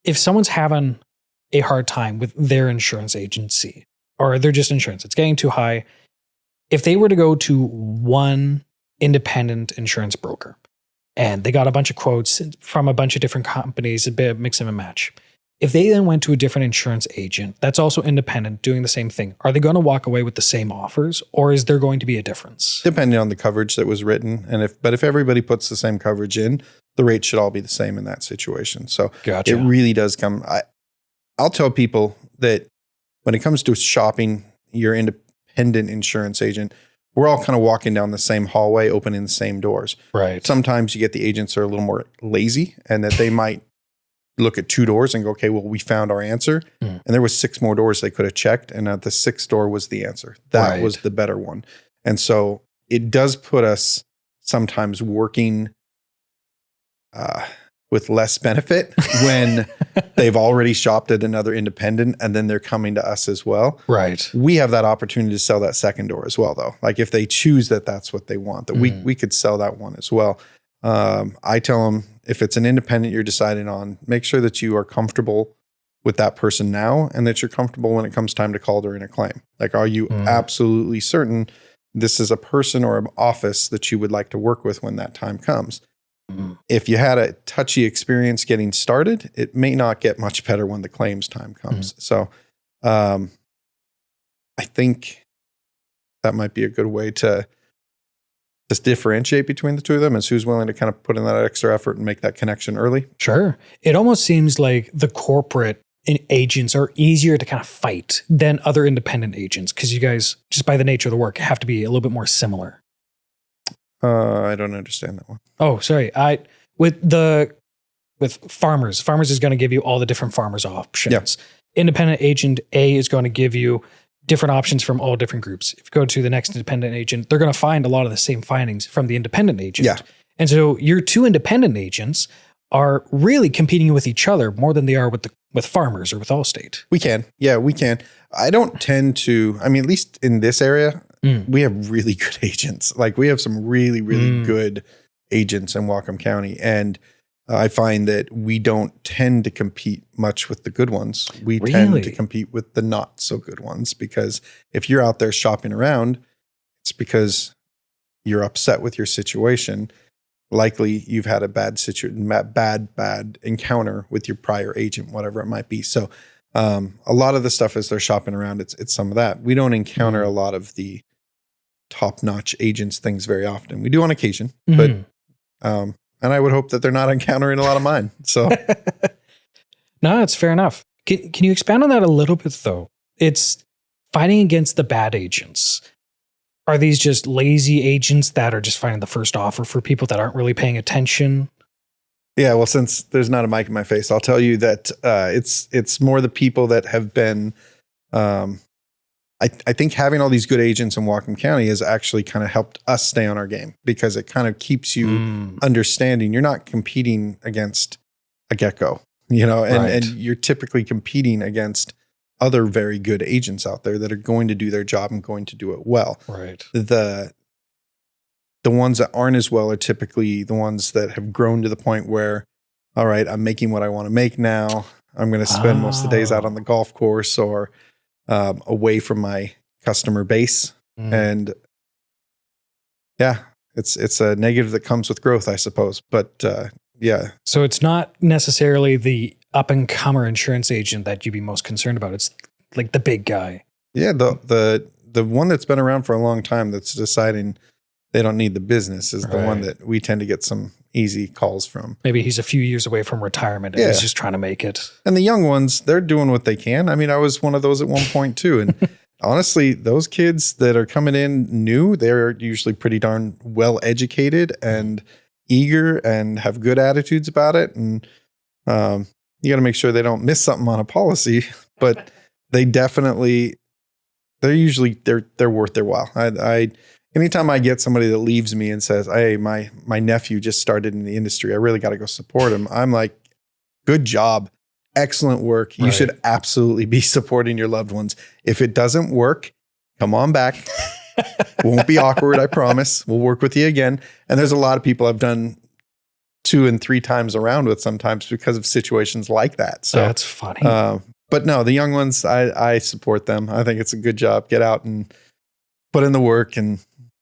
if someone's having a hard time with their insurance agency or they're just insurance, it's getting too high. If they were to go to one independent insurance broker and they got a bunch of quotes from a bunch of different companies, a bit of mix and a match. If they then went to a different insurance agent that's also independent doing the same thing, are they going to walk away with the same offers or is there going to be a difference? Depending on the coverage that was written. But if everybody puts the same coverage in, the rate should all be the same in that situation. So Gotcha. It really does come. I'll tell people that when it comes to shopping your independent insurance agent, we're all kind of walking down the same hallway, opening the same doors. Right. Sometimes you get the agents that are a little more lazy and that they might look at 2 doors and go, okay, well, we found our answer. And there was 6 more doors they could have checked. And the 6th door was the answer. That was the better one. And so it does put us sometimes working with less benefit when they've already shopped at another independent and then they're coming to us as well. Right. We have that opportunity to sell that second door as well, though. Like if they choose that that's what they want, that we could sell that one as well. I tell them, if it's an independent you're deciding on, make sure that you are comfortable with that person now and that you're comfortable when it comes time to call during a claim. Like, are you absolutely certain this is a person or an office that you would like to work with when that time comes? If you had a touchy experience getting started, it may not get much better when the claims time comes. So I think that might be a good way to just differentiate between the two of them, is who's willing to kind of put in that extra effort and make that connection early. Sure. It almost seems like the corporate agents are easier to kind of fight than other independent agents because you guys, just by the nature of the work, have to be a little bit more similar. I don't understand that one. Oh, sorry. With farmers is going to give you all the different farmers options. Yeah. Independent agent A is going to give you different options from all different groups. If you go to the next independent agent, they're going to find a lot of the same findings from the independent agent. Yeah. And so your 2 independent agents are really competing with each other more than they are with farmers or with Allstate. We can. Yeah, we can. I don't tend to, at least in this area, we have really good agents. Like we have some really, really good agents in Whatcom County. And I find that we don't tend to compete much with the good ones. We tend to compete with the not so good ones, because if you're out there shopping around, it's because you're upset with your situation. Likely you've had a bad encounter with your prior agent, whatever it might be. So a lot of the stuff as they're shopping around, it's some of that. We don't encounter a lot of the top-notch agents things very often. We do on occasion, but and I would hope that they're not encountering a lot of mine. So no, it's fair enough. Can you expand on that a little bit though? It's fighting against the bad agents. Are these just lazy agents that are just finding the first offer for people that aren't really paying attention? Yeah, well, since there's not a mic in my face, I'll tell you that it's more the people that have been. I think having all these good agents in Whatcom County has actually kind of helped us stay on our game, because it kind of keeps you understanding you're not competing against a gecko, and you're typically competing against other very good agents out there that are going to do their job and going to do it well. Right. The ones that aren't as well are typically the ones that have grown to the point where, all right, I'm making what I want to make now. I'm going to spend most of the days out on the golf course or away from my customer base. And yeah, it's a negative that comes with growth, I suppose. But yeah. So it's not necessarily the up-and-comer insurance agent that you'd be most concerned about. It's like the big guy. Yeah, the one that's been around for a long time that's deciding they don't need the business is the one that we tend to get some easy calls from. Maybe he's a few years away from retirement and he's just trying to make it. And the young ones, they're doing what they can. I was one of those at one point too. And honestly, those kids that are coming in new, they're usually pretty darn well educated and eager and have good attitudes about it. And you got to make sure they don't miss something on a policy, but they're usually worth their while. Anytime I get somebody that leaves me and says, hey, my nephew just started in the industry, I really got to go support him. I'm like, good job. Excellent work. You should absolutely be supporting your loved ones. If it doesn't work, come on back. Won't be awkward, I promise. We'll work with you again. And there's a lot of people I've done 2 and 3 times around with sometimes because of situations like that. So that's funny. But no, the young ones, I support them. I think it's a good job. Get out and put in the work and